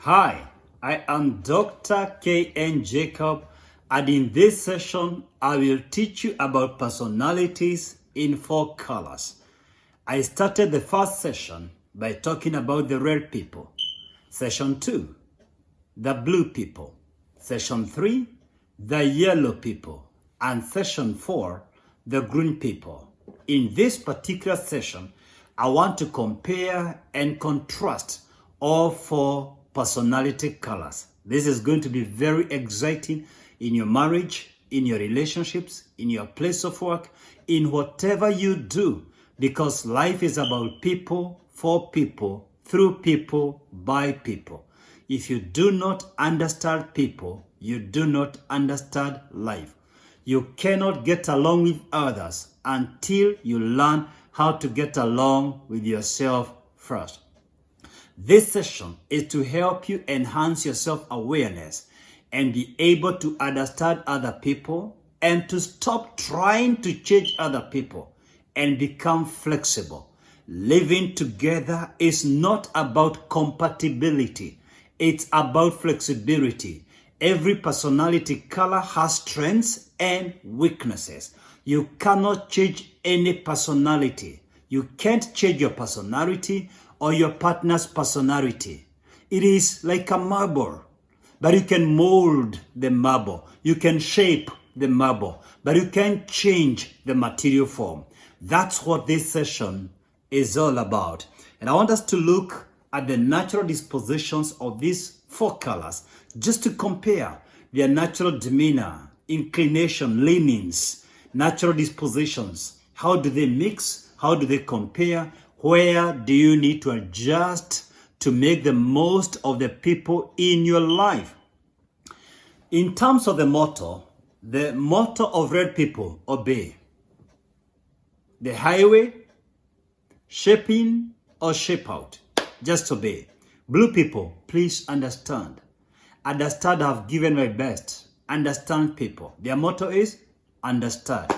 Hi, I am Dr. Jacob, and in this session, I will teach you about personalities in 4 colors. I started the first session by talking about the red people. Session 2, the blue people. Session 3, the yellow people. And session 4, the green people. In this particular session, I want to compare and contrast all 4 personality colors. This is going to be very exciting in your marriage, in your relationships, in your place of work, in whatever you do, because life is about people, for people, through people, by people. If you do not understand people, you do not understand life. You cannot get along with others until you learn how to get along with yourself first. This session is to help you enhance your self-awareness and be able to understand other people and to stop trying to change other people and become flexible. Living together is not about compatibility. It's about flexibility. Every personality color has strengths and weaknesses. You cannot change any personality. You can't change your personality or your partner's personality. It is like a marble, but you can mold the marble. You can shape the marble, but you can't change the material form. That's what this session is all about. And I want us to look at the natural dispositions of these 4 colors just to compare their natural demeanor, inclination, leanings, natural dispositions. How do they mix? How do they compare? Where do you need to adjust to make the most of the people in your life? In terms of the motto of red people, obey. The highway, shape in or shape out, just obey. Blue people, please understand. Understand I've given my best. Understand people. Their motto is understand.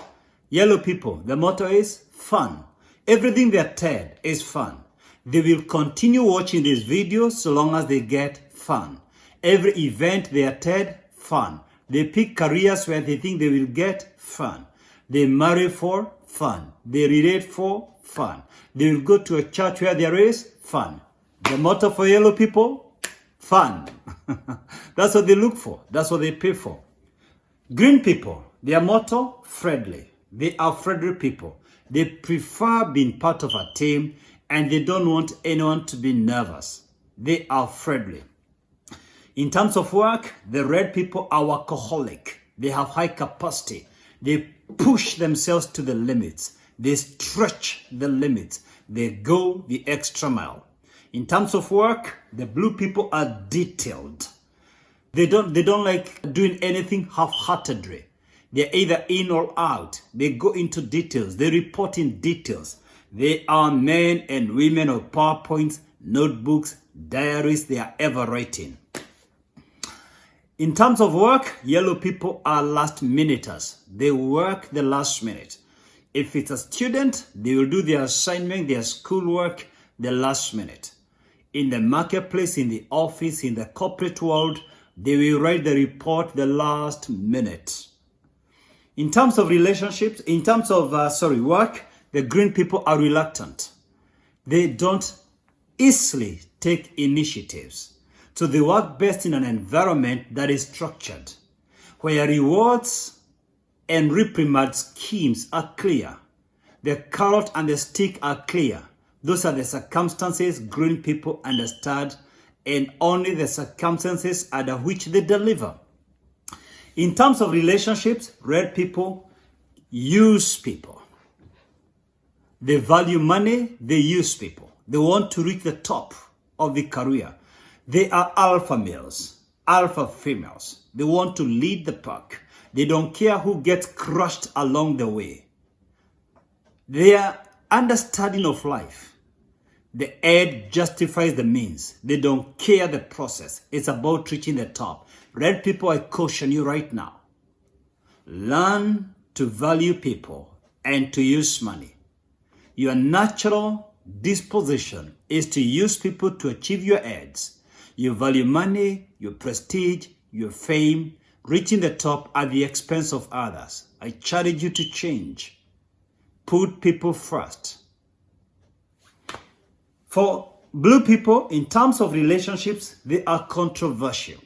Yellow people, the motto is fun. Everything they attend is fun. They will continue watching this video so long as they get fun. Every event they attend, fun. They pick careers where they think they will get fun. They marry for fun. They relate for fun. They will go to a church where there is fun. The motto for yellow people, fun. That's what they look for. That's what they pay for. Green people, their motto, friendly. They are friendly people. They prefer being part of a team and they don't want anyone to be nervous. They are friendly. In terms of work, the red people are workaholic. They have high capacity. They push themselves to the limits. They stretch the limits. They go the extra mile. In terms of work, the blue people are detailed. They don't like doing anything half-heartedly. They're either in or out. They go into details. They report in details. They are men and women of PowerPoints, notebooks, diaries they are ever writing. In terms of work, yellow people are last minuters. They work the last minute. If it's a student, they will do their assignment, their schoolwork the last minute. In the marketplace, in the office, in the corporate world, they will write the report the last minute. In terms of relationships, in terms of work, the green people are reluctant. They don't easily take initiatives. So they work best in an environment that is structured, where rewards and reprimand schemes are clear. The carrot and the stick are clear. Those are the circumstances green people understand, and only the circumstances under which they deliver. In terms of relationships, red people use people. They value money, they use people. They want to reach the top of the career. They are alpha males, alpha females. They want to lead the pack. They don't care who gets crushed along the way. Their understanding of life, the end justifies the means. They don't care the process. It's about reaching the top. Red people, I caution you right now. Learn to value people and to use money. Your natural disposition is to use people to achieve your ends. You value money, your prestige, your fame, reaching the top at the expense of others. I challenge you to change. Put people first. For blue people, in terms of relationships, they are controversial.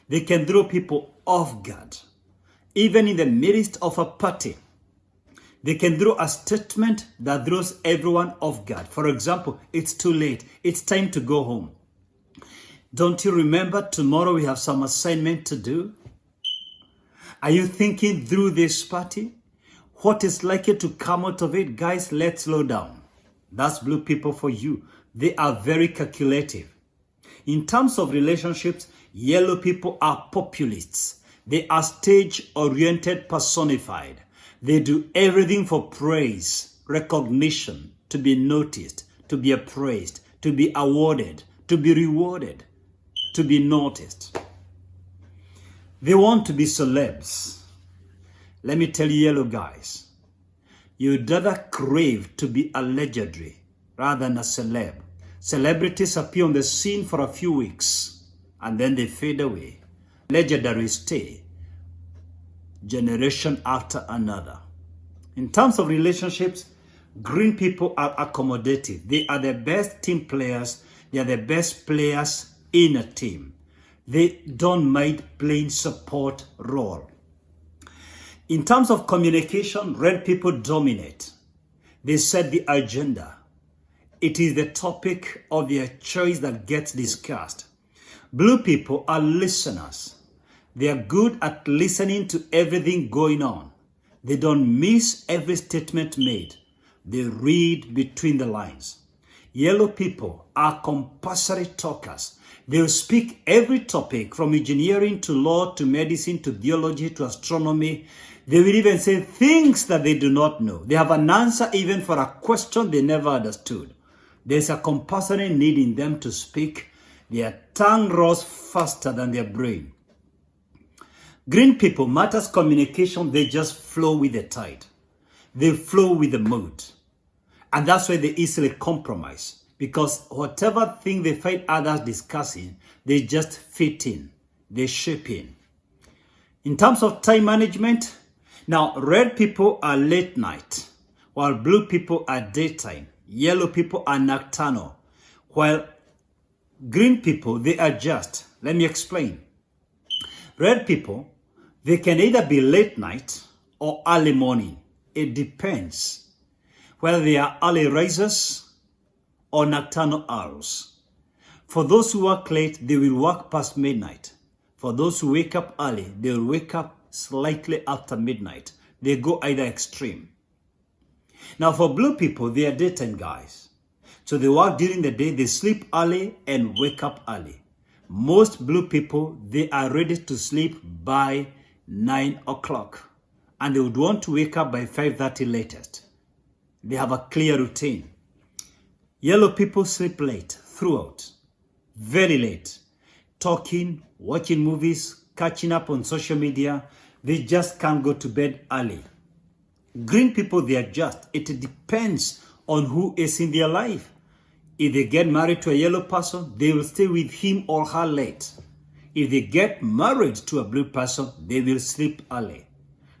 They can throw people off guard. Even in the midst of a party, they can throw a statement that throws everyone off guard. For example, it's too late. It's time to go home. Don't you remember tomorrow we have some assignment to do? Are you thinking through this party? What is likely to come out of it? Guys, let's slow down. That's blue people for you. They are very calculative. In terms of relationships, yellow people are populists. They are stage-oriented personified. They do everything for praise, recognition, to be noticed, to be appraised, to be awarded, to be rewarded, to be noticed. They want to be celebs. Let me tell you, yellow guys, you'd rather crave to be a legendary rather than a celeb. Celebrities appear on the scene for a few weeks and then they fade away. Legendary stay, generation after another. In terms of relationships, green people are accommodative. They are the best team players. They are the best players in a team. They don't mind playing support role. In terms of communication, red people dominate. They set the agenda. It is the topic of their choice that gets discussed. Blue people are listeners. They are good at listening to everything going on. They don't miss every statement made. They read between the lines. Yellow people are compulsory talkers. They'll speak every topic from engineering to law to medicine to theology to astronomy. They will even say things that they do not know. They have an answer even for a question they never understood. There's a compulsory need in them to speak. Their tongue rolls faster than their brain. Green people, matters communication, they just flow with the tide. They flow with the mood. And that's why they easily compromise. Because whatever thing they find others discussing, they just fit in. They shape in. In terms of time management, now red people are late night, while blue people are daytime. Yellow people are nocturnal, while green people, they adjust. Let me explain. Red people, they can either be late night or early morning. It depends whether they are early risers or nocturnal owls. For those who work late, they will work past midnight. For those who wake up early, they will wake up slightly after midnight. They go either extreme. Now for blue people, they are daytime guys. So they work during the day, they sleep early and wake up early. Most blue people, they are ready to sleep by 9 o'clock. And they would want to wake up by 5:30 latest. They have a clear routine. Yellow people sleep late throughout. Very late. Talking, watching movies, catching up on social media. They just can't go to bed early. Green people, they adjust. It depends on who is in their life. If they get married to a yellow person, they will stay with him or her late. If they get married to a blue person, they will sleep early.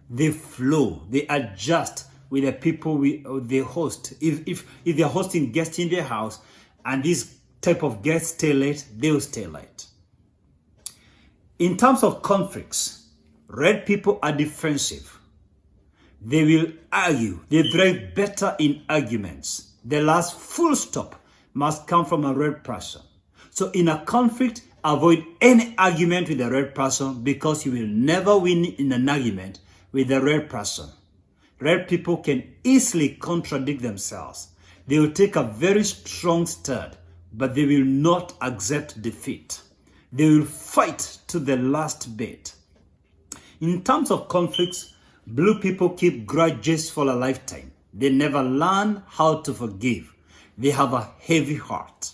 They flow, they adjust with the people they host. If they're hosting guests in their house and these type of guests stay late, they will stay late. In terms of conflicts, red people are defensive. They will argue. They thrive better in arguments. The last full stop must come from a red person. So in a conflict, avoid any argument with a red person because you will never win in an argument with a red person. Red people can easily contradict themselves. They will take a very strong stand, but they will not accept defeat. They will fight to the last bit. In terms of conflicts, blue people keep grudges for a lifetime. They never learn how to forgive. They have a heavy heart.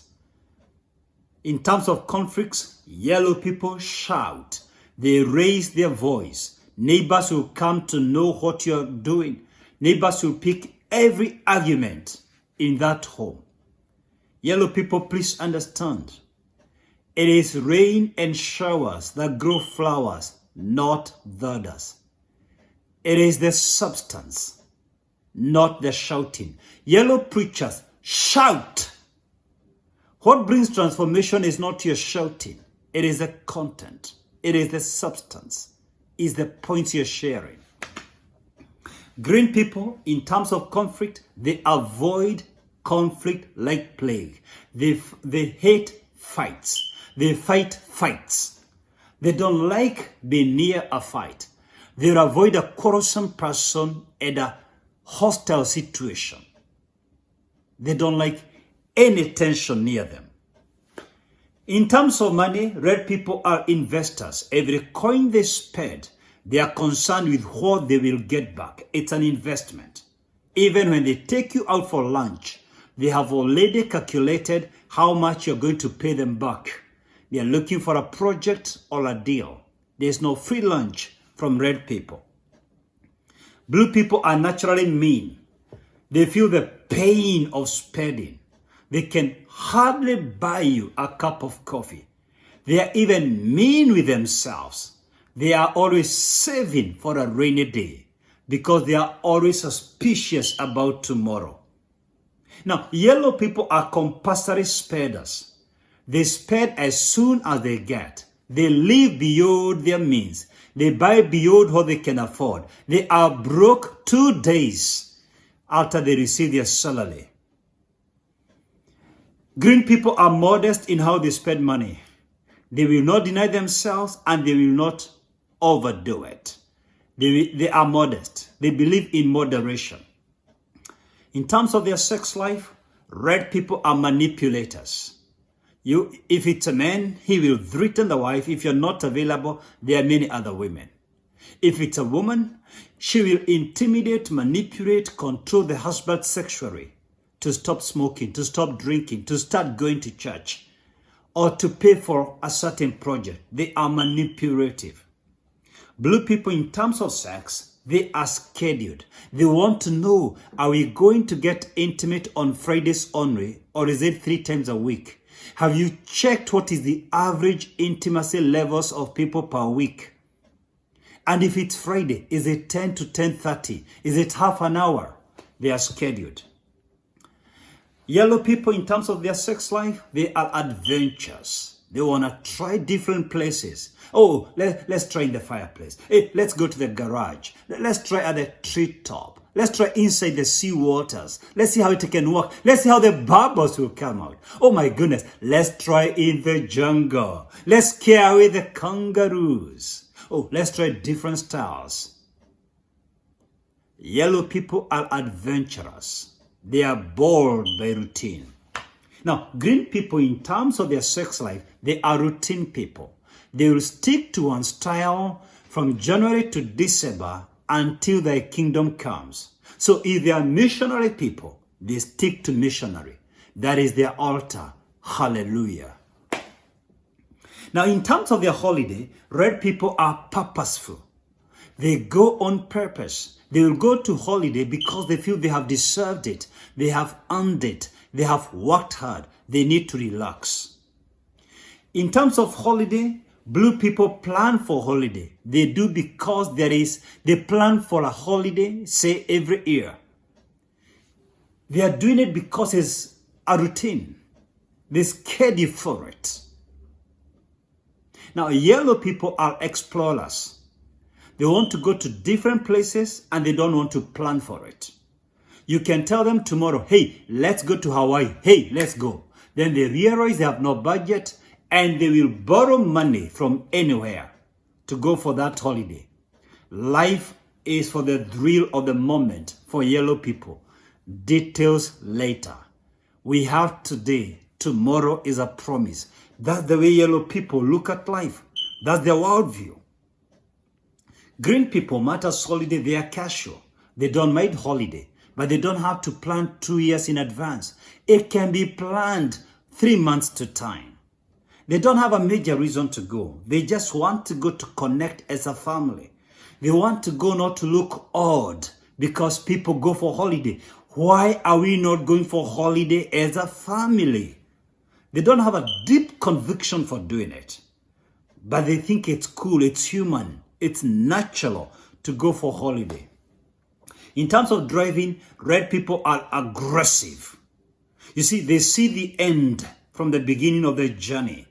In terms of conflicts, yellow people shout. They raise their voice. Neighbors will come to know what you're doing. Neighbors will pick every argument in that home. Yellow people, please understand. It is rain and showers that grow flowers, not the others. It is the substance, not the shouting. Yellow preachers shout. What brings transformation is not your shouting. It is the content. It is the substance. It's the points you're sharing. Green people, in terms of conflict, they avoid conflict like plague. They hate fights. They fight fights. They don't like being near a fight. They avoid a quarrelsome person and a hostile situation. They don't like any tension near them. In terms of money, red people are investors. Every coin they spend, they are concerned with what they will get back. It's an investment. Even when they take you out for lunch, they have already calculated how much you're going to pay them back. They are looking for a project or a deal. There's no free lunch from red people. Blue people are naturally mean. They feel the pain of spending. They can hardly buy you a cup of coffee. They are even mean with themselves. They are always saving for a rainy day because they are always suspicious about tomorrow. Now, yellow people are compulsory spenders. They spend as soon as they get. They live beyond their means. They buy beyond what they can afford. They are broke 2 days after they receive their salary. Green people are modest in how they spend money. They will not deny themselves and they will not overdo it. They are modest. They believe in moderation. In terms of their sex life, red people are manipulators. If it's a man, he will threaten the wife. If you're not available, there are many other women. If it's a woman, she will intimidate, manipulate, control the husband sexually to stop smoking, to stop drinking, to start going to church, or to pay for a certain project. They are manipulative. Blue people, in terms of sex, they are scheduled. They want to know, are we going to get intimate on Fridays only, or is it 3 times a week? Have you checked what is the average intimacy levels of people per week? And if it's Friday, is it 10 to 10:30? Is it half an hour? They are scheduled. Yellow people, in terms of their sex life, they are adventurous. They want to try different places. Oh, let's try in the fireplace. Hey, let's go to the garage. Let's try at the treetop. Let's try inside the sea waters. Let's see how it can work. Let's see how the bubbles will come out. Oh my goodness. Let's try in the jungle. Let's scare away the kangaroos. Oh, let's try different styles. Yellow people are adventurous. They are bored by routine. Now, green people, in terms of their sex life, they are routine people. They will stick to one style from January to December until their kingdom comes. So if they are missionary people, they stick to missionary. That is their altar. Hallelujah. Now, in terms of their holiday, red people are purposeful. They go on purpose. They will go to holiday because they feel they have deserved it. They have earned it. They have worked hard. They need to relax. In terms of holiday, blue people plan for holiday. They do because they plan for a holiday, say every year. They are doing it because it's a routine. They schedule for it. Now, yellow people are explorers. They want to go to different places and they don't want to plan for it. You can tell them tomorrow, hey, let's go to Hawaii. Hey, let's go. Then they realize they have no budget and they will borrow money from anywhere to go for that holiday. Life is for the thrill of the moment for yellow people. Details later. We have today. Tomorrow is a promise. That's the way yellow people look at life. That's their worldview. Green people, matters holiday, they are casual. They don't mind holiday, but they don't have to plan 2 years in advance. It can be planned 3 months to time. They don't have a major reason to go. They just want to go to connect as a family. They want to go not to look odd because people go for holiday. Why are we not going for holiday as a family? They don't have a deep conviction for doing it, but they think it's cool, it's human, it's natural to go for holiday. In terms of driving, red people are aggressive. You see, they see the end from the beginning of the journey.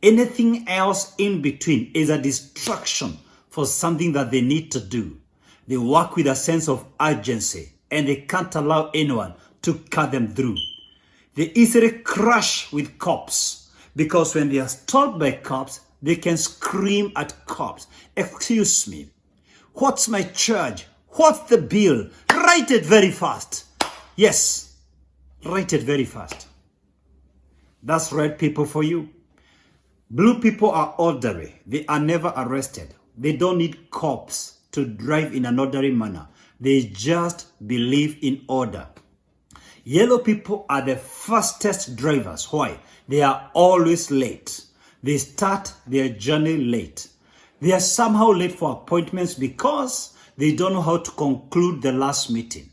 Anything else in between is a distraction for something that they need to do. They work with a sense of urgency and they can't allow anyone to cut them through. They easily crash with cops because when they are stopped by cops, they can scream at cops. Excuse me, what's my charge? What's the bill? Write it very fast. Yes, write it very fast. That's red people for you. Blue people are orderly. They are never arrested. They don't need cops to drive in an orderly manner. They just believe in order. Yellow people are the fastest drivers. Why? They are always late. They start their journey late. They are somehow late for appointments because they don't know how to conclude the last meeting.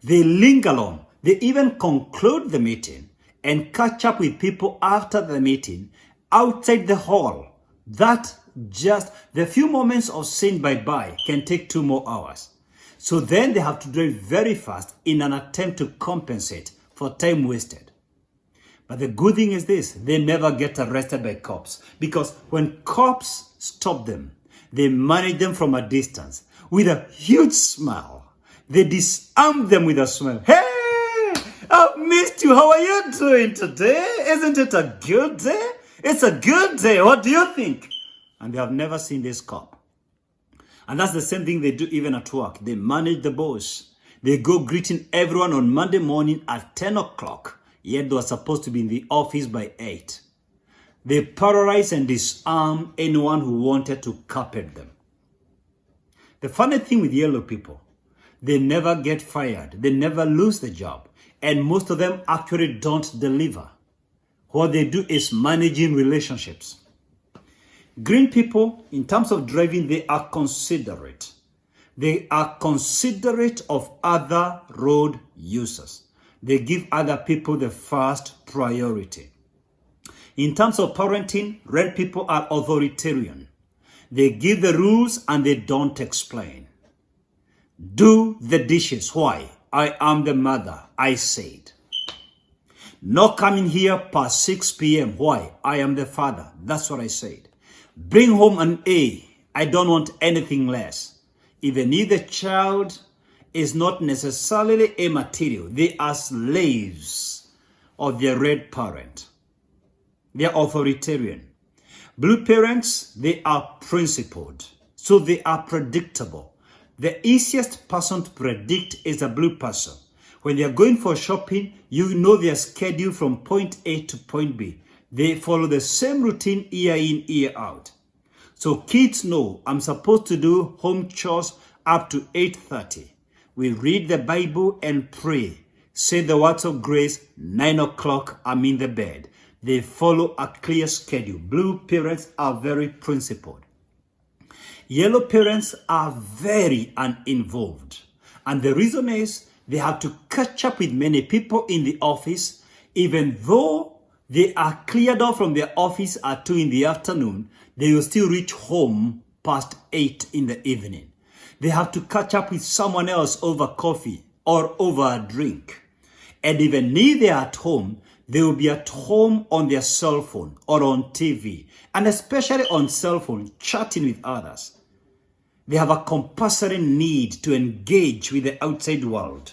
They linger on. They even conclude the meeting and catch up with people after the meeting outside the hall. That just the few moments of saying bye-bye can take 2 more hours. So then they have to drive very fast in an attempt to compensate for time wasted. But the good thing is this, they never get arrested by cops because when cops stop them, they manage them from a distance with a huge smile. They disarm them with a smile. Hey, I've missed you. How are you doing today? Isn't it a good day? It's a good day. What do you think? And they have never seen this cop. And that's the same thing they do even at work. They manage the boss. They go greeting everyone on Monday morning at 10 o'clock, yet they are supposed to be in the office by 8. They paralyze and disarm anyone who wanted to carpet them. The funny thing with yellow people, they never get fired. They never lose the job. And most of them actually don't deliver. What they do is managing relationships. Green people, in terms of driving, they are considerate. They are considerate of other road users. They give other people the first priority. In terms of parenting, red people are authoritarian. They give the rules and they don't explain. Do the dishes. Why? I am the mother. I said. Not coming here past 6 p.m. Why? I am the father. That's what I said. Bring home an A. I don't want anything less. Even if the child is not necessarily a material, they are slaves of their red parent. They are authoritarian. Blue parents, they are principled. So they are predictable. The easiest person to predict is a blue person. When they are going for shopping, you know their schedule from point A to point B. They follow the same routine year in, year out. So kids know I'm supposed to do home chores up to 8:30. We read the Bible and pray. Say the words of grace, 9 o'clock, I'm in the bed. They follow a clear schedule. Blue parents are very principled. Yellow parents are very uninvolved. And the reason is they have to catch up with many people in the office, even though they are cleared off from their office at 2 in the afternoon, they will still reach home past 8 in the evening. They have to catch up with someone else over coffee or over a drink. And even if they are at home, they will be at home on their cell phone or on TV, and especially on cell phone, chatting with others. They have a compulsory need to engage with the outside world.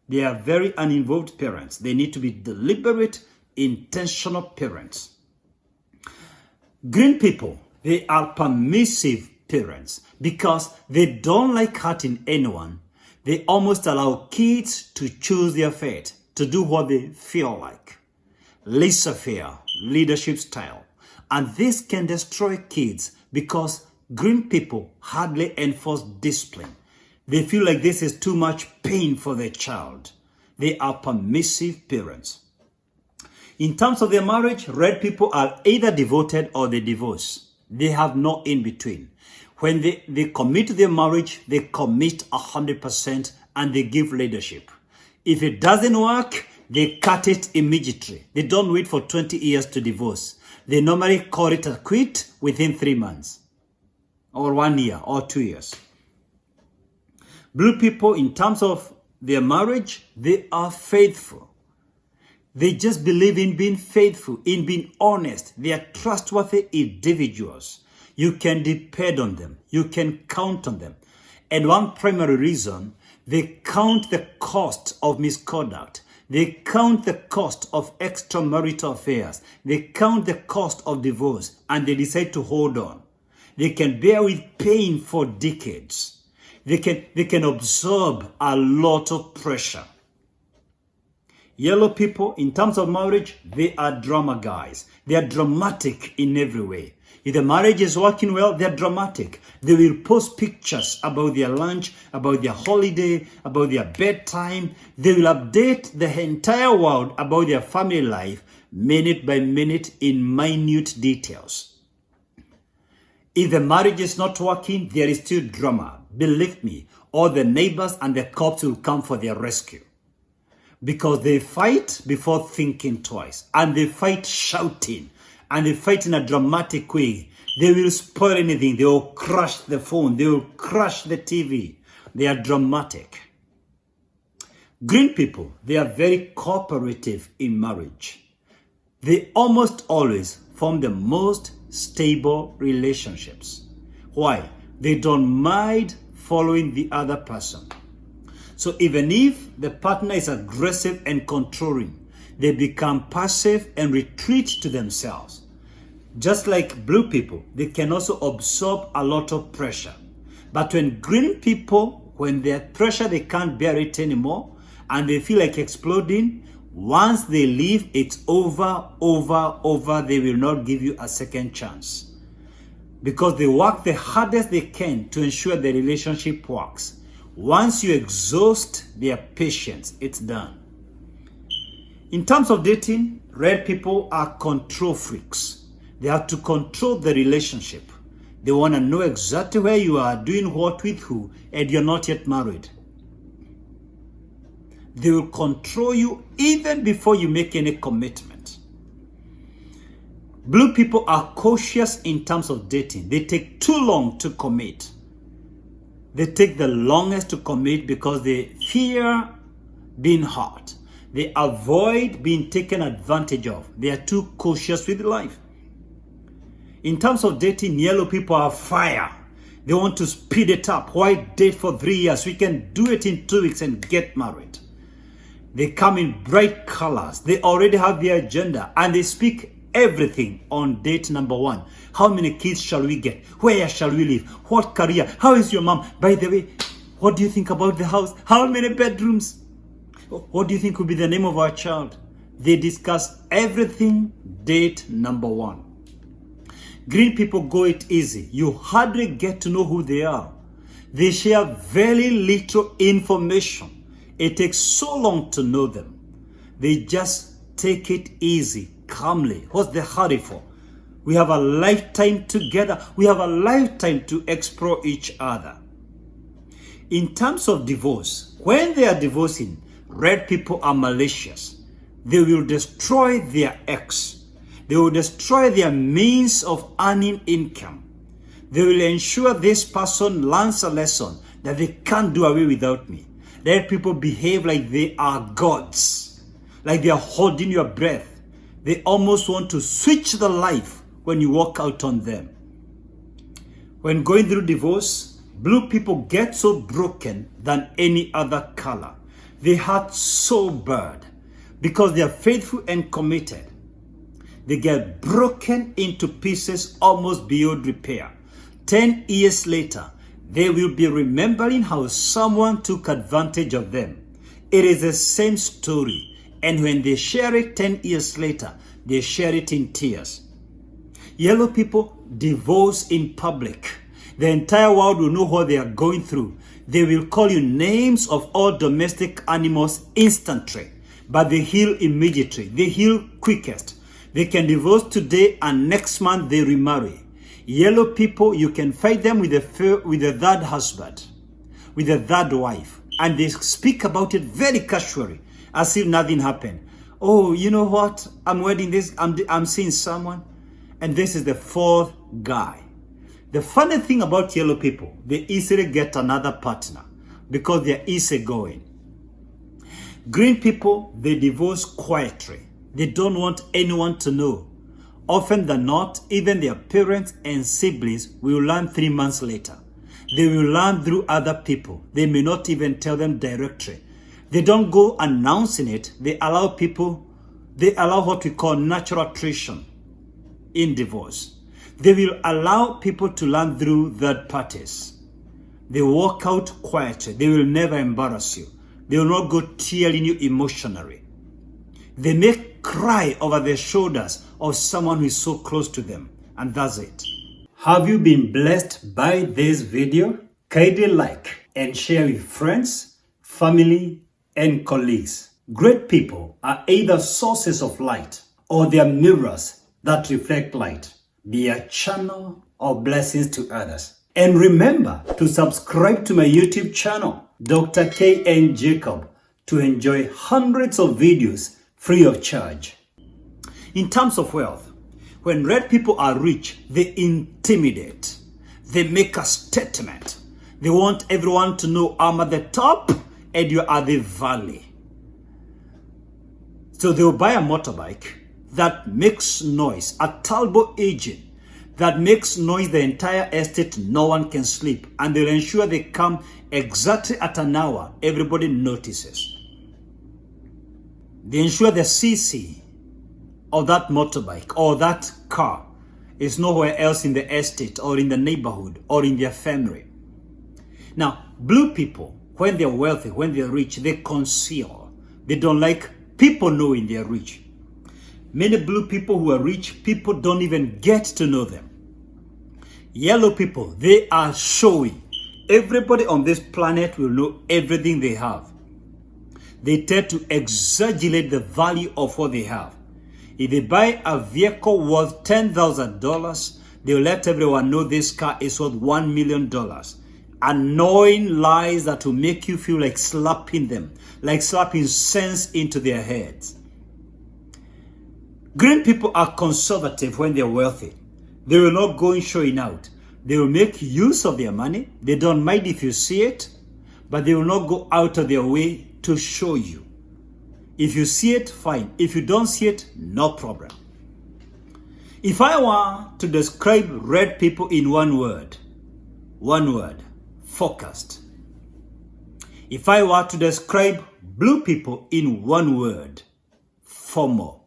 They are very uninvolved parents. They need to be deliberate, intentional parents. Green people, they are permissive parents because they don't like hurting anyone. They almost allow kids to choose their fate, to do what they feel like. Laissez-faire leadership style. And this can destroy kids because green people hardly enforce discipline. They feel like this is too much pain for their child. They are permissive parents. In terms of their marriage, red people are either devoted or they divorce. They have no in between. When they commit to their marriage, they commit 100% and they give leadership. If it doesn't work, they cut it immediately. They don't wait for 20 years to divorce. They normally call it a quit within 3 months, or 1 year, or 2 years. Blue people, in terms of their marriage, they are faithful. They just believe in being faithful, in being honest. They are trustworthy individuals. You can depend on them. You can count on them. And one primary reason, they count the cost of misconduct. They count the cost of extramarital affairs. They count the cost of divorce, and they decide to hold on. They can bear with pain for decades. They can absorb a lot of pressure. Yellow people, in terms of marriage, they are drama guys. They are dramatic in every way. If the marriage is working well, they're dramatic. They will post pictures about their lunch, about their holiday, about their bedtime. They will update the entire world about their family life, minute by minute, in minute details. If the marriage is not working, there is still drama. Believe me, all the neighbors and the cops will come for their rescue. Because they fight before thinking twice. And they fight shouting. And they fight in a dramatic way. They will spoil anything. They will crush the phone. They will crush the TV. They are dramatic. Green people, they are very cooperative in marriage. They almost always form the most stable relationships. Why? They don't mind following the other person. So even if the partner is aggressive and controlling, they become passive and retreat to themselves. Just like blue people, they can also absorb a lot of pressure. But when green people, when they're pressure, they can't bear it anymore, and they feel like exploding, once they leave, it's over. They will not give you a second chance. Because they work the hardest they can to ensure the relationship works. Once you exhaust their patience, it's done. In terms of dating, red people are control freaks. They have to control the relationship. They want to know exactly where you are, doing what with who, and you're not yet married. They will control you even before you make any commitment. Blue people are cautious in terms of dating. They take too long to commit. They take the longest to commit because they fear being hurt. They avoid being taken advantage of. They are too cautious with life. In terms of dating, yellow people are fire. They want to speed it up. Why date for 3 years? We can do it in 2 weeks and get married. They come in bright colors. They already have their agenda, and they speak everything on date number 1. How many kids shall we get? Where shall we live? What career? How is your mom? By the way, what do you think about the house? How many bedrooms? What do you think will be the name of our child? They discuss everything date number 1. Green people go it easy. You hardly get to know who they are. They share very little information. It takes so long to know them. They just take it easy, calmly. What's the hurry for? We have a lifetime together. We have a lifetime to explore each other. In terms of divorce, when they are divorcing, red people are malicious. They will destroy their ex. They will destroy their means of earning income. They will ensure this person learns a lesson that they can't do away without me. Red people behave like they are gods, like they are holding your breath. They almost want to switch the life when you walk out on them. When going through divorce, blue people get so broken than any other color. They heart so bad because they are faithful and committed. They get broken into pieces almost beyond repair. 10 years later, they will be remembering how someone took advantage of them. It is the same story. And when they share it 10 years later, they share it in tears. Yellow people divorce in public. The entire world will know what they are going through. They will call you names of all domestic animals instantly. But they heal immediately. They heal quickest. They can divorce today and next month they remarry. Yellow people, you can fight them with a third husband, with a third wife, and they speak about it very casually. as if nothing happened. Oh, you know what? I'm wedding this, I'm seeing someone, and this is the fourth guy. The funny thing about yellow people, they easily get another partner because they're easygoing. Green people, they divorce quietly. They don't want anyone to know. Often than not, even their parents and siblings will learn 3 months later. They will learn through other people. They may not even tell them directly. They don't go announcing it. They allow what we call natural attrition in divorce. They will allow people to learn through third parties. They walk out quietly. They will never embarrass you. They will not go tearing you emotionally. They may cry over the shoulders of someone who is so close to them, and that's it. Have you been blessed by this video? Kindly like and share with friends, family, and colleagues. Great people are either sources of light or they are mirrors that reflect light. Be a channel of blessings to others. And remember to subscribe to my YouTube channel, drknjacob, to enjoy hundreds of videos free of charge. In terms of wealth, when red people are rich, they intimidate. They make a statement. They want everyone to know I'm at the top and you are the valley. So they'll buy a motorbike that makes noise, a turbo engine that makes noise the entire estate, no one can sleep. And they'll ensure they come exactly at an hour everybody notices. They ensure the CC of that motorbike or that car is nowhere else in the estate or in the neighborhood or in their family. Now, blue people, when they're wealthy, when they're rich, they conceal. They don't like people knowing they're rich. Many blue people who are rich, people don't even get to know them. Yellow people, they are showy. Everybody on this planet will know everything they have. They tend to exaggerate the value of what they have. If they buy a vehicle worth $10,000, they will let everyone know this car is worth $1 million. Annoying lies that will make you feel like slapping them, like slapping sense into their heads. Green people are conservative when they're wealthy. They will not go in showing out. They will make use of their money. They don't mind if you see it, but they will not go out of their way to show you. If you see it, fine. If you don't see it, no problem. If I were to describe red people in one word, focused. If I were to describe blue people in one word, FOMO.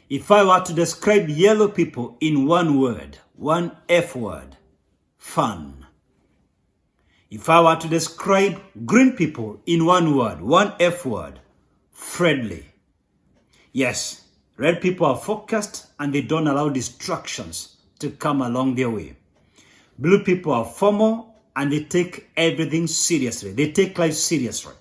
If I were to describe yellow people in one word, one F word, fun. If I were to describe green people in one word, one F word, friendly. Yes, red people are focused and they don't allow distractions to come along their way. Blue people are FOMO and they take everything seriously. They take life seriously.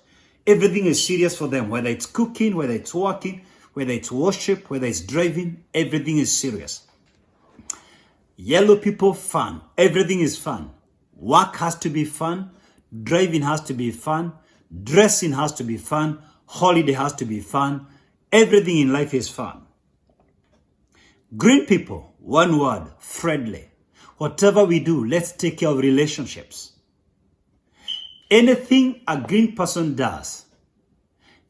Everything is serious for them, whether it's cooking, whether it's working, whether it's worship, whether it's driving, everything is serious. Yellow people, fun. Everything is fun. Work has to be fun. Driving has to be fun. Dressing has to be fun. Holiday has to be fun. Everything in life is fun. Green people, one word, friendly. Whatever we do, let's take care of relationships. Anything a green person does,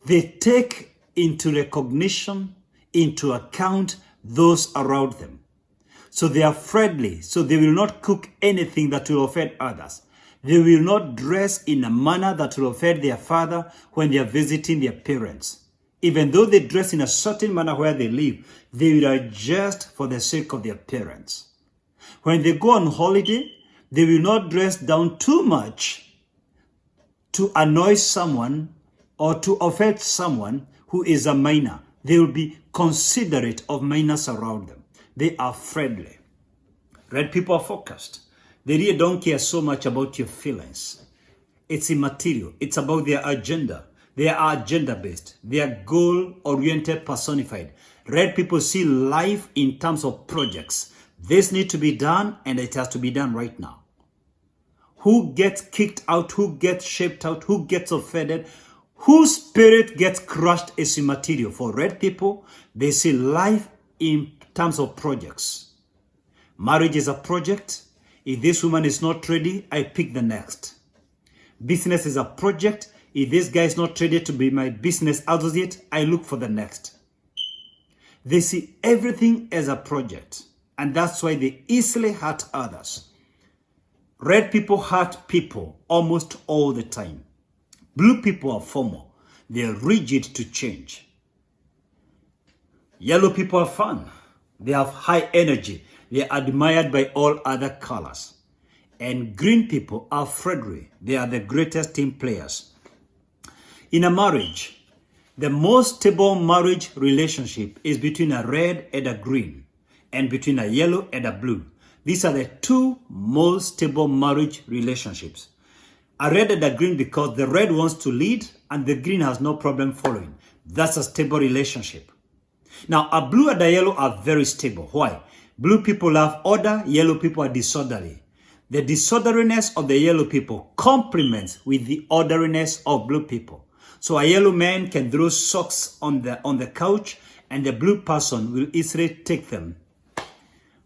they take into recognition, into account those around them. So they are friendly, so they will not cook anything that will offend others. They will not dress in a manner that will offend their father when they are visiting their parents. Even though they dress in a certain manner where they live, they will adjust for the sake of their parents. When they go on holiday, they will not dress down too much to annoy someone or to offend someone who is a minor. They will be considerate of minors around them. They are friendly. Red people are focused. They really don't care so much about your feelings. It's immaterial. It's about their agenda. They are agenda-based. They are goal-oriented, personified. Red people see life in terms of projects. This needs to be done, and it has to be done right now. Who gets kicked out? Who gets shaped out? Who gets offended? Whose spirit gets crushed is immaterial. For red people, they see life in terms of projects. Marriage is a project. If this woman is not ready, I pick the next. Business is a project. If this guy is not ready to be my business associate, I look for the next. They see everything as a project, and that's why they easily hurt others. Red people hurt people almost all the time. Blue people are formal. They are rigid to change. Yellow people are fun. They have high energy. They are admired by all other colors. And green people are friendly. They are the greatest team players. In a marriage, the most stable marriage relationship is between a red and a green, and between a yellow and a blue. These are the two most stable marriage relationships. A red and a green because the red wants to lead and the green has no problem following. That's a stable relationship. Now, a blue and a yellow are very stable. Why? Blue people love order, yellow people are disorderly. The disorderliness of the yellow people complements with the orderliness of blue people. So a yellow man can throw socks on the couch and the blue person will easily take them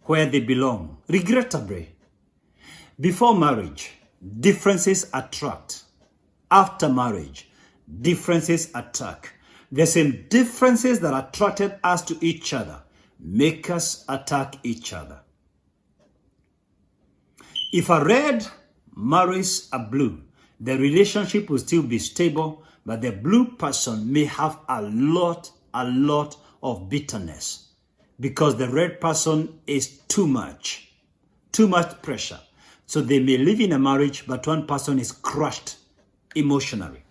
where they belong. Regrettably, before marriage, differences attract. After marriage, differences attack. The same differences that attracted us to each other make us attack each other. If a red marries a blue, the relationship will still be stable, but the blue person may have a lot of bitterness because the red person is too much pressure. So they may live in a marriage, but one person is crushed emotionally.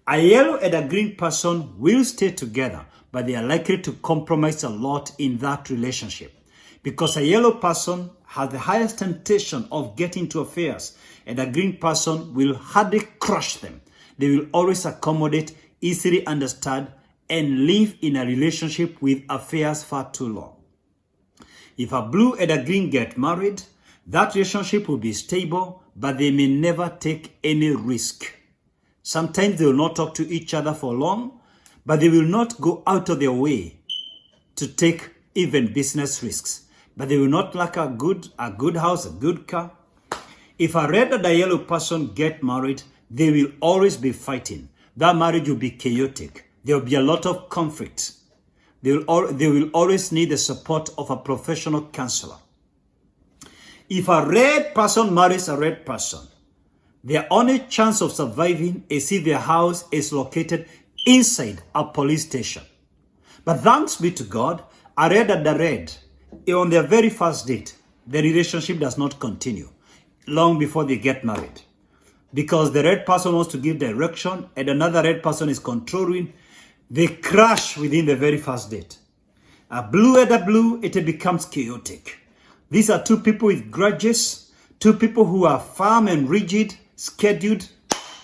A yellow and a green person will stay together, but they are likely to compromise a lot in that relationship because a yellow person has the highest temptation of getting into affairs and a green person will hardly crush them. They will always accommodate, easily understand, and live in a relationship with affairs far too long. If a blue and a green get married, that relationship will be stable, but they may never take any risk. Sometimes they will not talk to each other for long, but they will not go out of their way to take even business risks. But they will not lack a good house, a good car. If a red and a yellow person get married, they will always be fighting. That marriage will be chaotic. There will be a lot of conflict. They will always need the support of a professional counselor. If a red person marries a red person, their only chance of surviving is if their house is located inside a police station. But thanks be to God, a red and a red, on their very first date, the relationship does not continue long before they get married. Because the red person wants to give direction and another red person is controlling, they crash within the very first date. A blue and a blue, it becomes chaotic. These are two people with grudges, two people who are firm and rigid, scheduled.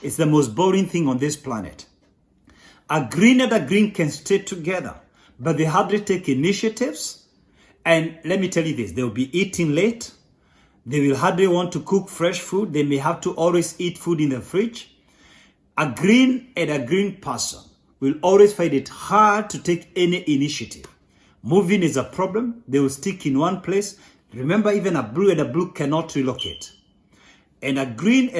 It's the most boring thing on this planet. A green and a green can stay together, but they hardly take initiatives. And let me tell you this, they will be eating late. They will hardly want to cook fresh food. They may have to always eat food in the fridge. A green and a green person will always find it hard to take any initiative. Moving is a problem. They will stick in one place. Remember, even a blue and a blue cannot relocate. And a green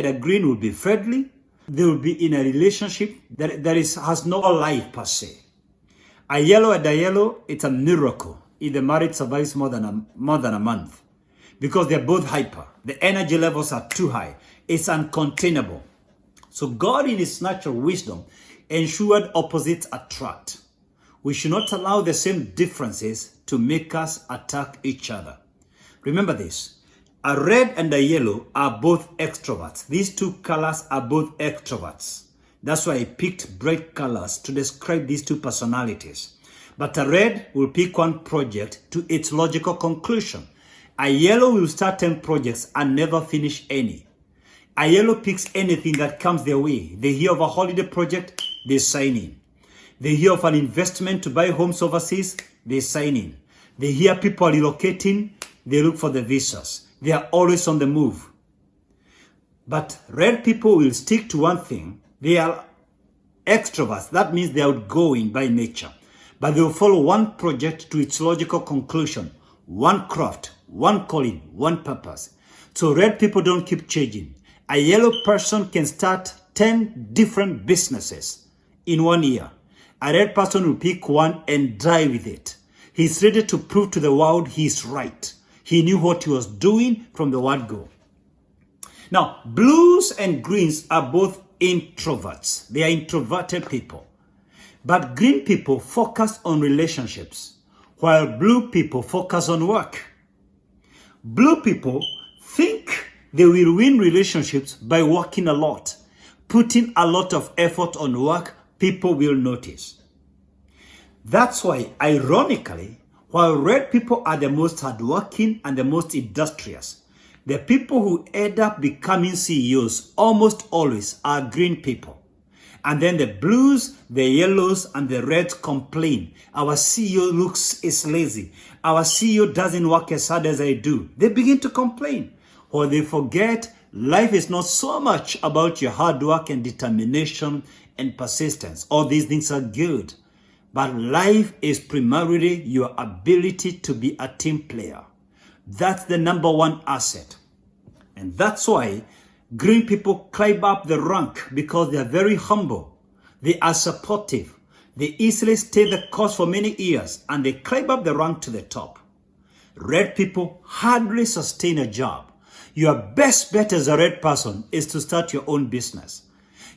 will be friendly. They will be in a relationship that has no life per se. A yellow and a yellow, it's a miracle if the marriage survives more than a month. Because they're both hyper. The energy levels are too high. It's uncontainable. So God in his natural wisdom ensured opposites attract. We should not allow the same differences to make us attack each other. Remember this. A red and a yellow are both extroverts. These two colors are both extroverts. That's why I picked bright colors to describe these two personalities. But a red will pick one project to its logical conclusion. A yellow will start 10 projects and never finish any. A yellow picks anything that comes their way. They hear of a holiday project, they sign in. They hear of an investment to buy homes overseas, they sign in. They hear people are relocating, they look for the visas. They are always on the move. But red people will stick to one thing. They are Extroverts, that means they're outgoing by nature, but they will follow one project to its logical conclusion, one craft, one calling, one purpose. So red people don't keep changing. A yellow person can start 10 different businesses in 1 year. A red person will pick one and die with it. He's ready to prove to the world he's right. He knew what he was doing from the word go. Now, blues and greens are both introverts. They are introverted people. But green people focus on relationships, while blue people focus on work. Blue people think they will win relationships by working a lot, putting a lot of effort on work people will notice. That's why, ironically, while red people are the most hardworking and the most industrious, the people who end up becoming CEOs almost always are green people. And then the blues, the yellows, and the reds complain. Our CEO is lazy. Our CEO doesn't work as hard as I do. They begin to complain. Or they forget life is not so much about your hard work and determination and persistence. All these things are good. But life is primarily your ability to be a team player. That's the number one asset. And that's why green people climb up the rank, because they are very humble. They are supportive. They easily stay the course for many years, and they climb up the rank to the top. Red people hardly sustain a job. Your best bet as a red person is to start your own business.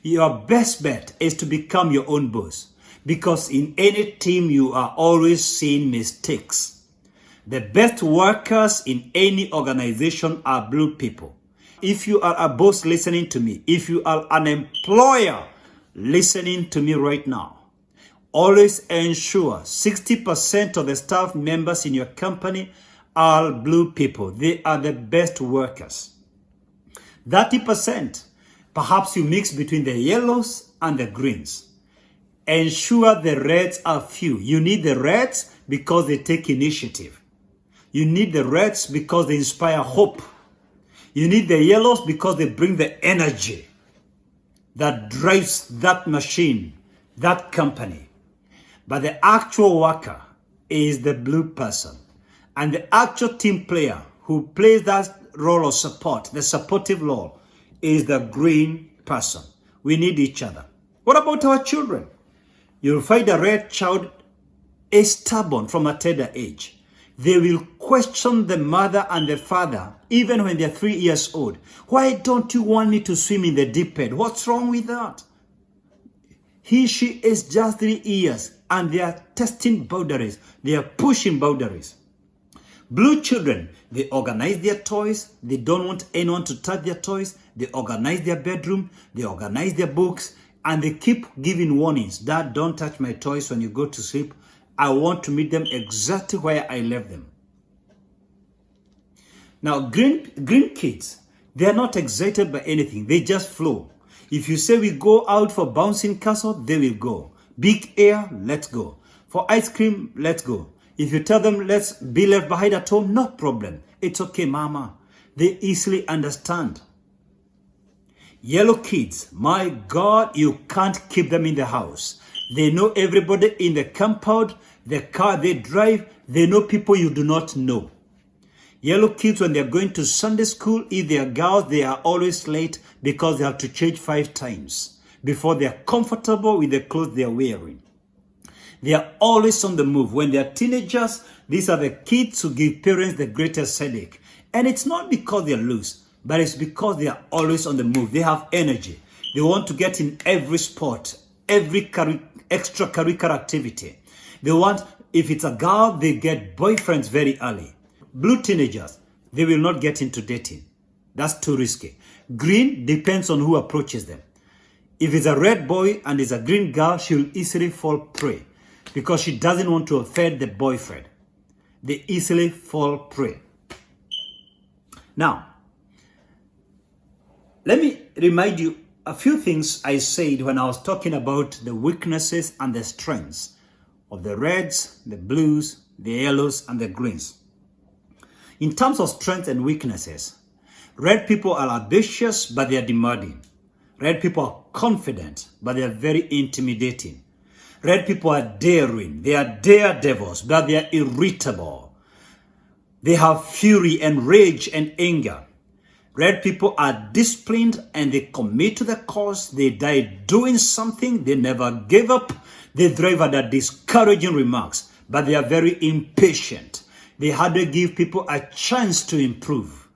Your best bet is to become your own boss, because in any team you are always seeing mistakes. The best workers in any organization are blue people. If you are a boss listening to me, if you are an employer listening to me right now, always ensure 60% of the staff members in your company are blue people. They are the best workers. 30%, perhaps you mix between the yellows and the greens. Ensure the reds are few. You need the reds because they take initiative. You need the reds because they inspire hope. You need the yellows because they bring the energy that drives that machine, that company. But the actual worker is the blue person. And the actual team player who plays that role of support, the supportive role, is the green person. We need each other. What about our children? You'll find a red child is stubborn from a tender age. They will question the mother and the father even when they're 3 years old. Why don't you want me to swim in the deep end? What's wrong with that? She is just 3 years and they are testing boundaries. They are pushing boundaries. Blue children, they organize their toys. They don't want anyone to touch their toys. They organize their bedroom. They organize their books. And they keep giving warnings. Dad, don't touch my toys when you go to sleep. I want to meet them exactly where I left them. Now, green kids, they are not excited by anything. They just flow. If you say we go out for bouncing castle, they will go. Big air, let's go. For ice cream, let's go. If you tell them let's be left behind at home, no problem. It's okay, mama. They easily understand. Yellow kids, my God, you can't keep them in the house. They know everybody in the compound, the car they drive. They know people you do not know. Yellow kids, when they're going to Sunday school, if they are girls, they are always late because they have to change 5 times before they are comfortable with the clothes they are wearing. They are always on the move. When they are teenagers, these are the kids who give parents the greatest headache. And it's not because they are loose, but it's because they are always on the move. They have energy. They want to get in every sport, every extracurricular activity. They want, if it's a girl, they get boyfriends very early. Blue teenagers, they will not get into dating. That's too risky. Green depends on who approaches them. If it's a red boy and it's a green girl, she'll easily fall prey because she doesn't want to offend the boyfriend. They easily fall prey. Now, let me remind you a few things I said when I was talking about the weaknesses and the strengths of the reds, the blues, the yellows, and the greens. In terms of strengths and weaknesses, red people are ambitious, but they are demanding. Red people are confident, but they are very intimidating. Red people are daring. They are daredevils, but they are irritable. They have fury and rage and anger. Red people are disciplined and they commit to the cause. They die doing something. They never give up. They drive at the discouraging remarks, but they are very impatient. They hardly give people a chance to improve.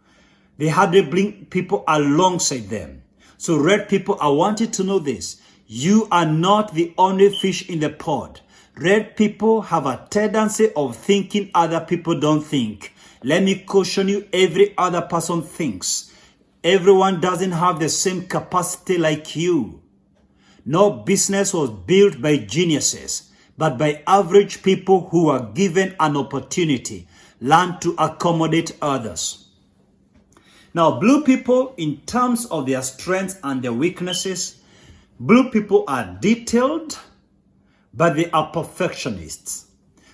They hardly bring people alongside them. So red people, I want you to know this. You are not the only fish in the pod. Red people have a tendency of thinking other people don't think. Let me caution you, every other person thinks. Everyone doesn't have the same capacity like you. No business was built by geniuses, but by average people who are given an opportunity, learn to accommodate others. Now, blue people, in terms of their strengths and their weaknesses, blue people are detailed, but they are perfectionists.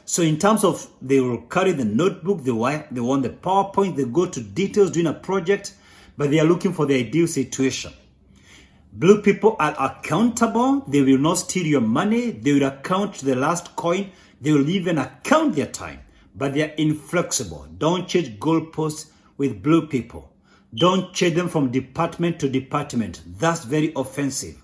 So in terms of, they will carry the notebook, they want the PowerPoint, they go to details doing a project, but they are looking for the ideal situation. Blue people are accountable. They will not steal your money. They will account the last coin. They will even account their time, but they are inflexible. Don't change goalposts with blue people. Don't change them from department to department. That's very offensive.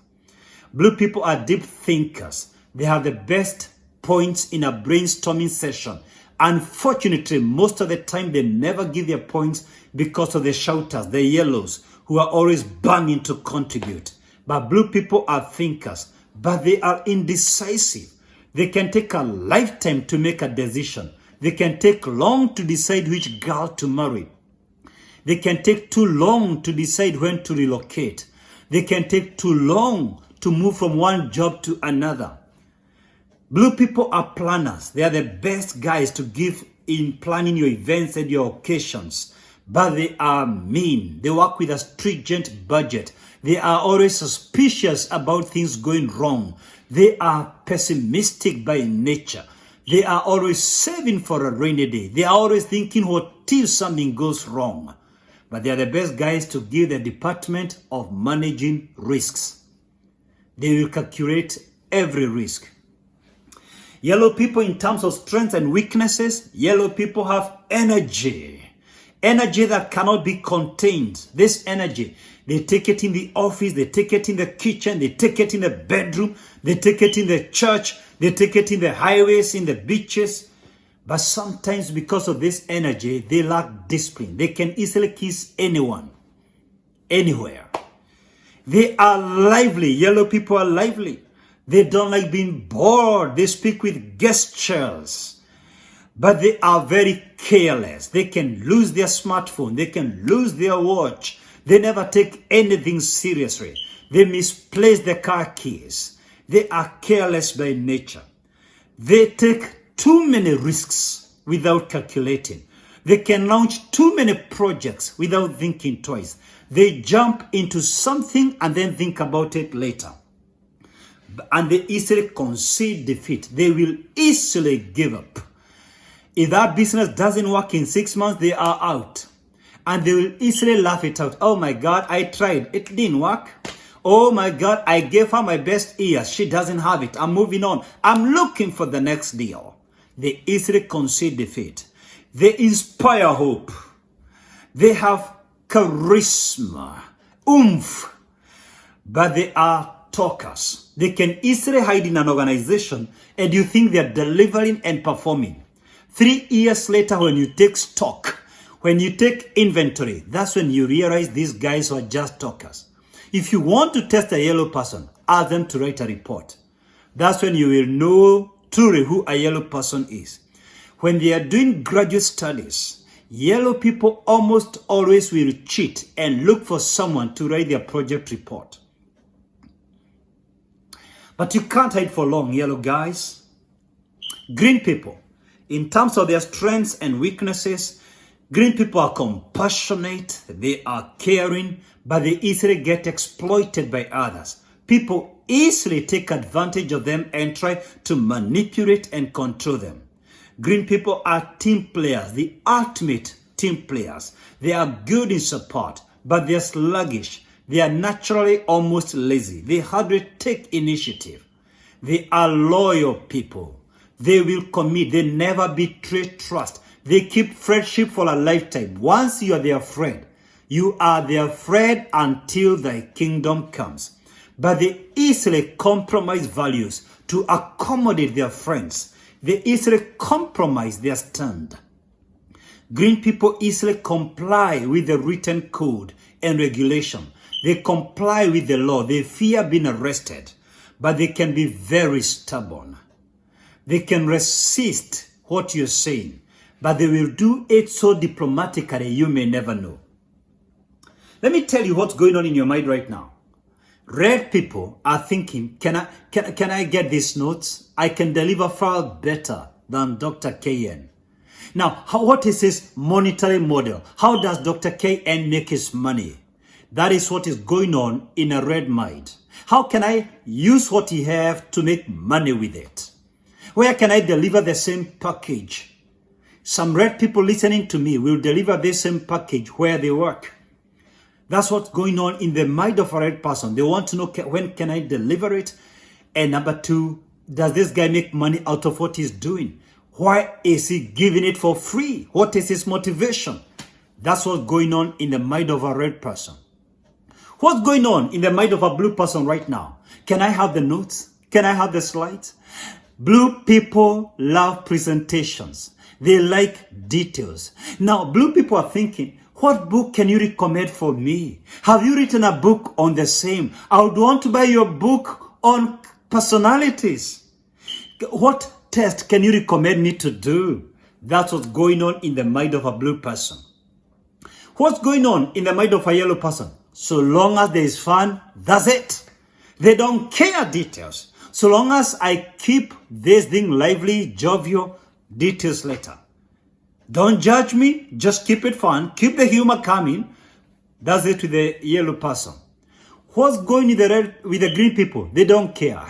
Blue people are deep thinkers. They have the best points in a brainstorming session. Unfortunately, most of the time they never give their points because of the shouters, the yellows, who are always banging to contribute. But blue people are thinkers, but they are indecisive. They can take a lifetime to make a decision. They can take long to decide which girl to marry. They can take too long to decide when to relocate. They can take too long to move from one job to another. Blue people are planners. They are the best guys to give in planning your events and your occasions. But they are mean. They work with a stringent budget. They are always suspicious about things going wrong. They are pessimistic by nature. They are always saving for a rainy day. They are always thinking, what if something goes wrong? But they are the best guys to give the department of managing risks. They will calculate every risk. Yellow people, in terms of strengths and weaknesses, yellow people have energy. Energy that cannot be contained. This energy, they take it in the office, they take it in the kitchen, they take it in the bedroom, they take it in the church, they take it in the highways, in the beaches. But sometimes because of this energy, they lack discipline. They can easily kiss anyone, anywhere. They are lively. Yellow people are lively. They don't like being bored. They speak with gestures. But they are very careless. They can lose their smartphone. They can lose their watch. They never take anything seriously. They misplace their car keys. They are careless by nature. They take too many risks without calculating. They can launch too many projects without thinking twice. They jump into something and then think about it later. And they easily concede defeat. They will easily give up. If that business doesn't work in 6 months, they are out. And they will easily laugh it out. Oh my God, I tried. It didn't work. Oh my God, I gave her my best ears. She doesn't have it. I'm moving on. I'm looking for the next deal. They easily concede defeat. They inspire hope. They have charisma, oomph. But they are talkers. They can easily hide in an organization and you think they're delivering and performing. 3 years later, when you take stock, when you take inventory, that's when you realize these guys are just talkers. If you want to test a yellow person, ask them to write a report. That's when you will know truly who a yellow person is. When they are doing graduate studies, yellow people almost always will cheat and look for someone to write their project report. But you can't hide for long, yellow guys. Green people, in terms of their strengths and weaknesses, green people are compassionate, they are caring, but they easily get exploited by others. People easily take advantage of them and try to manipulate and control them. Green people are team players, the ultimate team players. They are good in support, but they are sluggish. They are naturally almost lazy. They hardly take initiative. They are loyal people. They will commit. They never betray trust. They keep friendship for a lifetime. Once you are their friend, you are their friend until thy kingdom comes. But they easily compromise values to accommodate their friends. They easily compromise their stand. Green people easily comply with the written code and regulation. They comply with the law. They fear being arrested, but they can be very stubborn. They can resist what you're saying, but they will do it so diplomatically you may never know. Let me tell you what's going on in your mind right now. Red people are thinking, can I get these notes? I can deliver far better than Dr. KN. Now, what is his monetary model? How does Dr. KN make his money? That is what is going on in a red mind. How can I use what he have to make money with it? Where can I deliver the same package? Some red people listening to me will deliver the same package where they work. That's what's going on in the mind of a red person. They want to know, when can I deliver it? And number two, does this guy make money out of what he's doing? Why is he giving it for free? What is his motivation? That's what's going on in the mind of a red person. What's going on in the mind of a blue person right now? Can I have the notes? Can I have the slides? Blue people love presentations. They like details. Now, blue people are thinking, what book can you recommend for me? Have you written a book on the same? I would want to buy your book on personalities. What test can you recommend me to do? That's what's going on in the mind of a blue person. What's going on in the mind of a yellow person? So long as there is fun, that's it. They don't care details. So long as I keep this thing lively, jovial, details later. Don't judge me, just keep it fun, keep the humor coming. That's it with the yellow person. What's going with the green people? They don't care.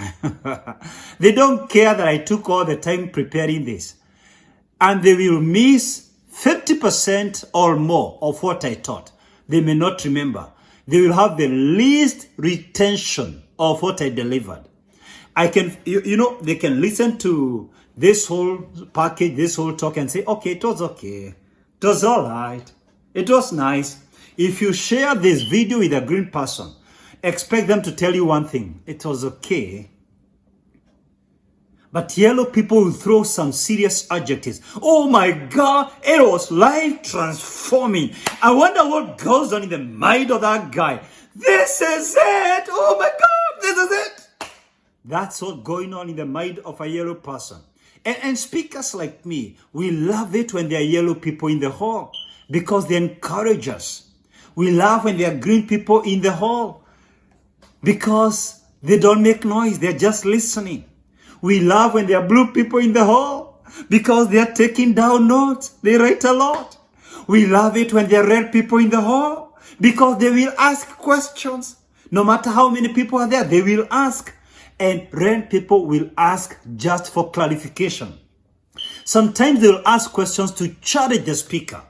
They don't care that I took all the time preparing this. And they will miss 50% or more of what I taught. They may not remember. They will have the least retention of what I delivered. I can, they can listen to this whole package, this whole talk and say, okay, it was okay. It was all right. It was nice. If you share this video with a green person, expect them to tell you one thing. It was okay. But yellow people will throw some serious adjectives. Oh my God, it was life transforming. I wonder what goes on in the mind of that guy. This is it. Oh my God, this is it. That's what's going on in the mind of a yellow person. And speakers like me, we love it when there are yellow people in the hall because they encourage us. We love when there are green people in the hall because they don't make noise. They're just listening. We love when there are blue people in the hall because they are taking down notes. They write a lot. We love it when there are red people in the hall because they will ask questions. No matter how many people are there, they will ask. And red people will ask just for clarification. Sometimes they will ask questions to challenge the speaker,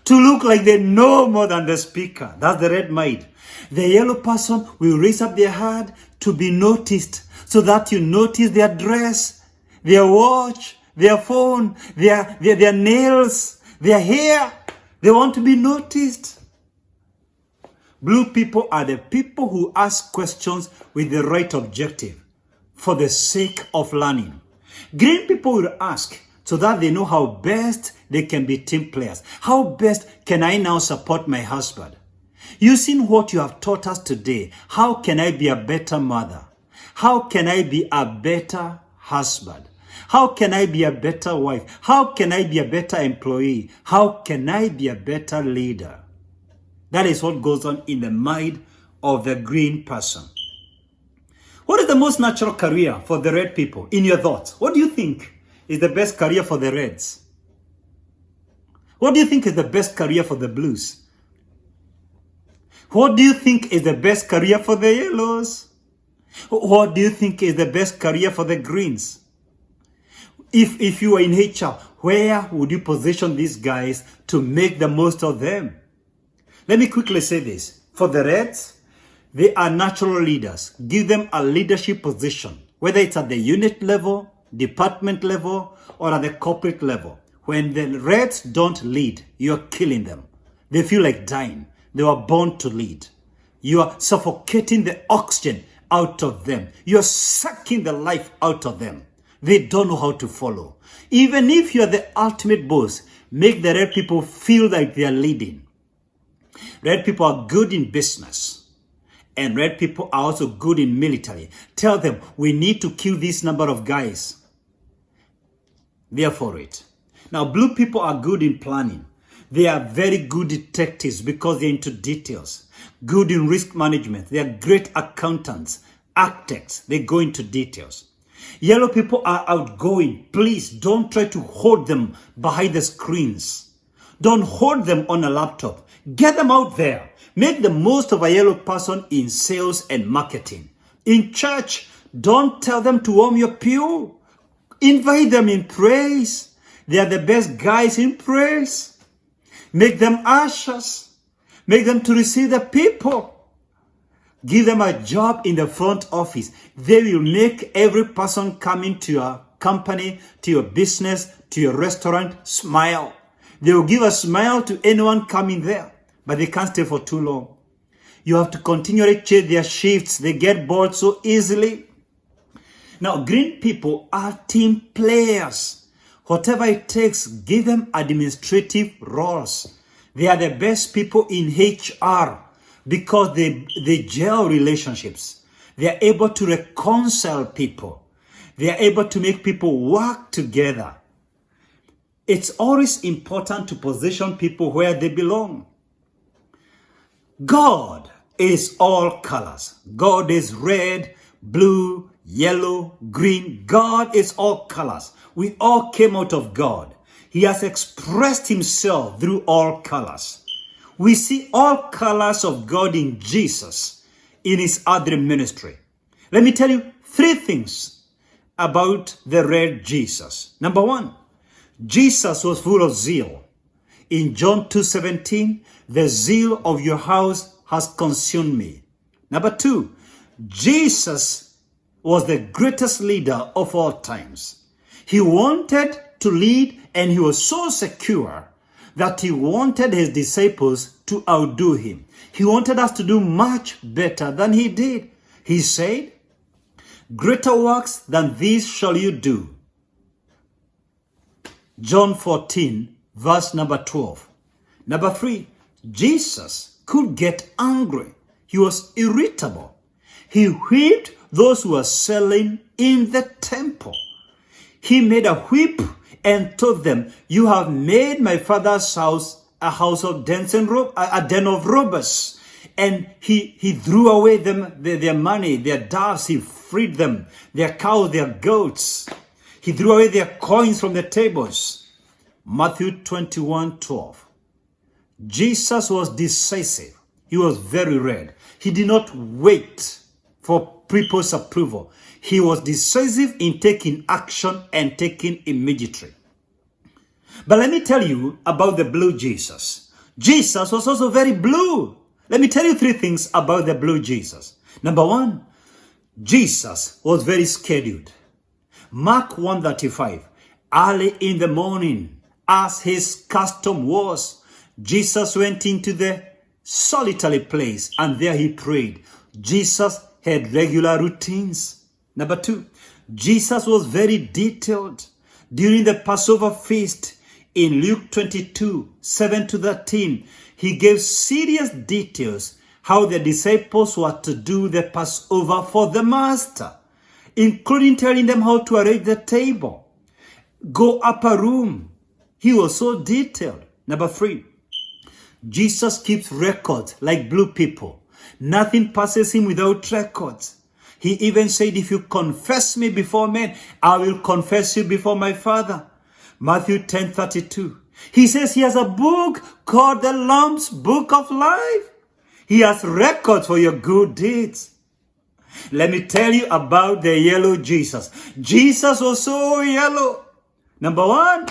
to look like they know more than the speaker. That's the red mind. The yellow person will raise up their hand to be noticed, so that you notice their dress, their watch, their phone, their nails, their hair. They want to be noticed. Blue people are the people who ask questions with the right objective, for the sake of learning. Green people will ask so that they know how best they can be team players. How best can I now support my husband? Using what you have taught us today, how can I be a better mother? How can I be a better husband? How can I be a better wife? How can I be a better employee? How can I be a better leader? That is what goes on in the mind of the green person. What is the most natural career for the red people in your thoughts? What do you think is the best career for the reds? What do you think is the best career for the blues? What do you think is the best career for the yellows? What do you think is the best career for the greens? If you were in HR, where would you position these guys to make the most of them? Let me quickly say this. For the reds, They are natural leaders. Give them a leadership position, whether it's at the unit level, department level, or at the corporate level. When the Reds don't lead, you're killing them. They feel like dying. They were born to lead. You are suffocating the oxygen out of them. You're sucking the life out of them. They don't know how to follow. Even if you're the ultimate boss, make the red people feel like they are leading. Red people are good in business. And red people are also good in military. Tell them, we need to kill this number of guys. They are for it. Now, blue people are good in planning. They are very good detectives because they're into details. Good in risk management. They are great accountants, architects. They go into details. Yellow people are outgoing. Please don't try to hold them behind the screens. Don't hold them on a laptop. Get them out there. Make the most of a yellow person in sales and marketing. In church, don't tell them to warm your pew. Invite them in praise. They are the best guys in praise. Make them ushers. Make them to receive the people. Give them a job in the front office. They will make every person coming to your company, to your business, to your restaurant, smile. They will give a smile to anyone coming there, but they can't stay for too long. You have to continually change their shifts. They get bored so easily. Now, green people are team players. Whatever it takes, give them administrative roles. They are the best people in HR because they gel relationships. They are able to reconcile people. They are able to make people work together. It's always important to position people where they belong. God is all colors. God is red, blue, yellow, green. God is all colors. We all came out of God. He has expressed himself through all colors. We see all colors of God in Jesus in his other ministry. Let me tell you 3 things about the red Jesus. Number 1, Jesus was full of zeal. In John 2:17, the zeal of your house has consumed me. Number 2, Jesus was the greatest leader of all times. He wanted to lead, and he was so secure that he wanted his disciples to outdo him. He wanted us to do much better than he did. He said, greater works than these shall you do. John 14, verse number 12. Number 3, Jesus could get angry. He was irritable. He whipped those who were selling in the temple. He made a whip and told them, you have made my father's house a house of dens and a den of robbers. And he threw away their money, their doves. He freed them, their cows, their goats. He threw away their coins from the tables. Matthew 21:12. Jesus was decisive. He was very red. He did not wait for people's approval. He was decisive in taking action and taking immediately. But let me tell you about the blue Jesus. Jesus was also very blue. Let me tell you 3 things about the blue Jesus. Number 1, Jesus was very scheduled. Mark 1:35, early in the morning, as his custom was, Jesus went into the solitary place and there he prayed. Jesus had regular routines. Number 2, Jesus was very detailed. During the Passover feast in Luke 22:7-13, he gave serious details how the disciples were to do the Passover for the Master, including telling them how to arrange the table, go upper room. He was so detailed. Number 3, Jesus keeps records like blue people. Nothing passes him without records. He even said, if you confess me before men, I will confess you before my Father. Matthew 10:32. He says he has a book called the Lamb's Book of Life. He has records for your good deeds. Let me tell you about the yellow Jesus. Jesus was so yellow. Number 1,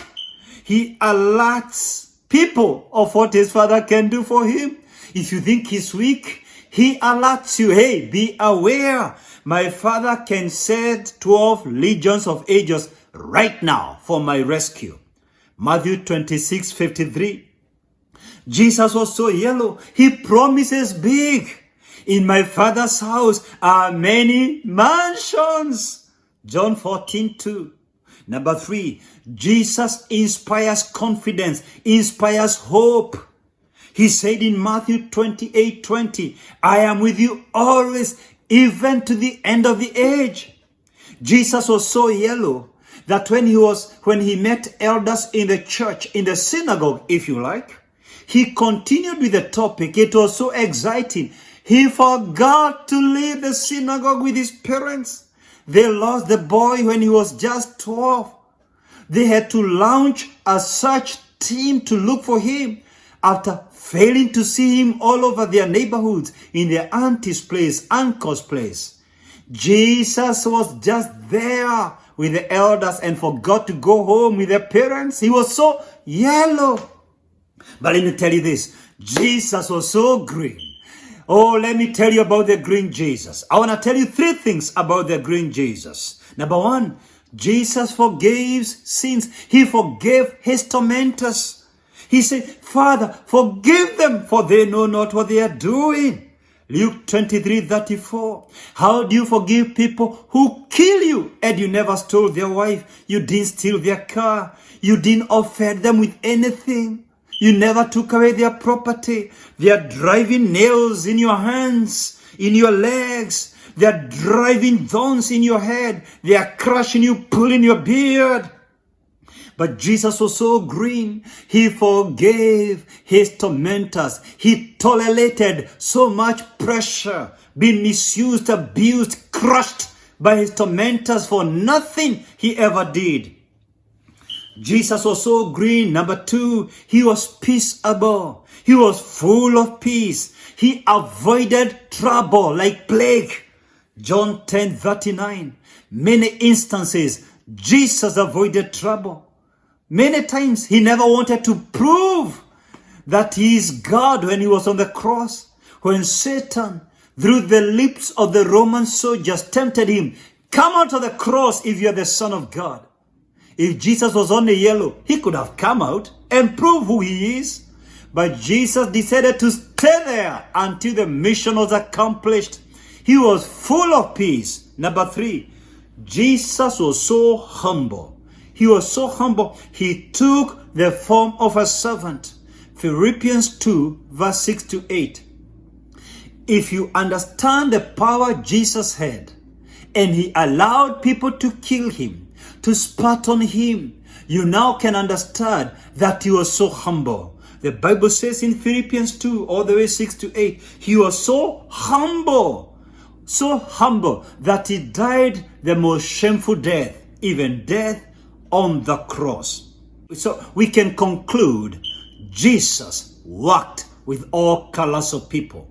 he alerts people of what his Father can do for him. If you think he's weak, he alerts you. Hey, be aware. My Father can send 12 legions of angels right now for my rescue. Matthew 26:53. Jesus was so yellow. He promises big. In my Father's house are many mansions. John 14:2. Number 3, Jesus inspires confidence, inspires hope. He said in Matthew 28:20, I am with you always, even to the end of the age. Jesus was so yellow that when he met elders in the church, in the synagogue, if you like, he continued with the topic. It was so exciting. He forgot to leave the synagogue with his parents. They lost the boy when he was just 12. They had to launch a search team to look for him after failing to see him all over their neighborhoods, in their auntie's place, uncle's place. Jesus was just there with the elders and forgot to go home with their parents. He was so yellow. But let me tell you this, Jesus was so green. Oh, let me tell you about the green Jesus. I want to tell you 3 things about the green Jesus. Number 1, Jesus forgives sins. He forgave his tormentors. He said, Father, forgive them, for they know not what they are doing. Luke 23:34. How do you forgive people who kill you and you never stole their wife? You didn't steal their car. You didn't offend them with anything. You never took away their property. They are driving nails in your hands, in your legs. They are driving thorns in your head. They are crushing you, pulling your beard. But Jesus was so green. He forgave his tormentors. He tolerated so much pressure, being misused, abused, crushed by his tormentors for nothing he ever did. Jesus was so green. Number 2, he was peaceable. He was full of peace. He avoided trouble like plague. John 10:39. Many instances, Jesus avoided trouble. Many times, he never wanted to prove that he is God when he was on the cross. When Satan, through the lips of the Roman soldiers, tempted him, come out of the cross if you are the Son of God. If Jesus was only yellow, he could have come out and proved who he is. But Jesus decided to stay there until the mission was accomplished. He was full of peace. Number 3, Jesus was so humble. He was so humble, he took the form of a servant. Philippians 2:6-8. If you understand the power Jesus had, and he allowed people to kill him, to spat on him, you now can understand that he was so humble. The Bible says in Philippians 2, all the way 6-8, he was so humble that he died the most shameful death, even death on the cross. So we can conclude Jesus walked with all colors of people.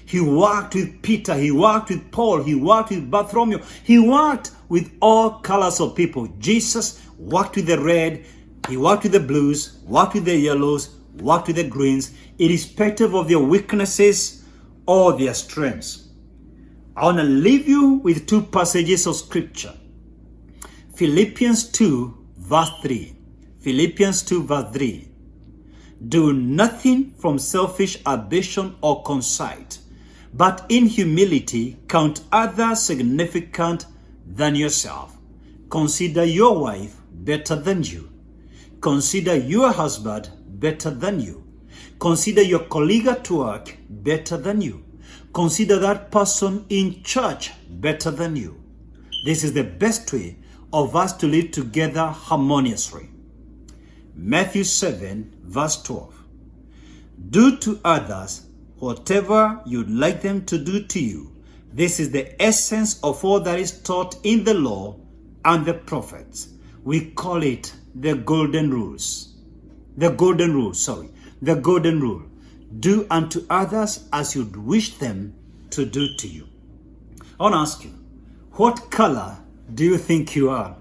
He walked with Peter, he walked with Paul, he walked with Bartholomew, he walked with all colors of people. Jesus walked with the red, he walked with the blues, walked with the yellows, walked with the greens, irrespective of their weaknesses or their strengths. I want to leave you with 2 passages of scripture. Philippians 2:3. Philippians 2:3. Do nothing from selfish ambition or conceit, but in humility count others significant than yourself. Consider your wife better than you. Consider your husband better than you. Consider your colleague at work better than you. Consider that person in church better than you. This is the best way of us to live together harmoniously. Matthew 7:12. Do to others whatever you'd like them to do to you. This is the essence of all that is taught in the law and the prophets. We call it the golden rules. The golden rule. Do unto others as you'd wish them to do to you. I want to ask you, what color do you think you are?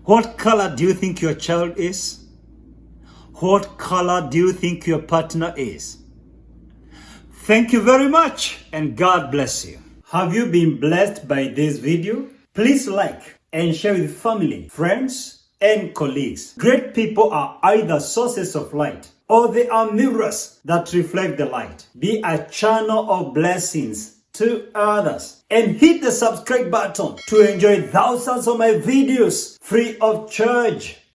What color do you think your child is? What color do you think your partner is? Thank you very much and God bless you. Have you been blessed by this video? Please like and share with family, friends, and colleagues. Great people are either sources of light or they are mirrors that reflect the light. Be a channel of blessings to others. And hit the subscribe button to enjoy thousands of my videos free of charge.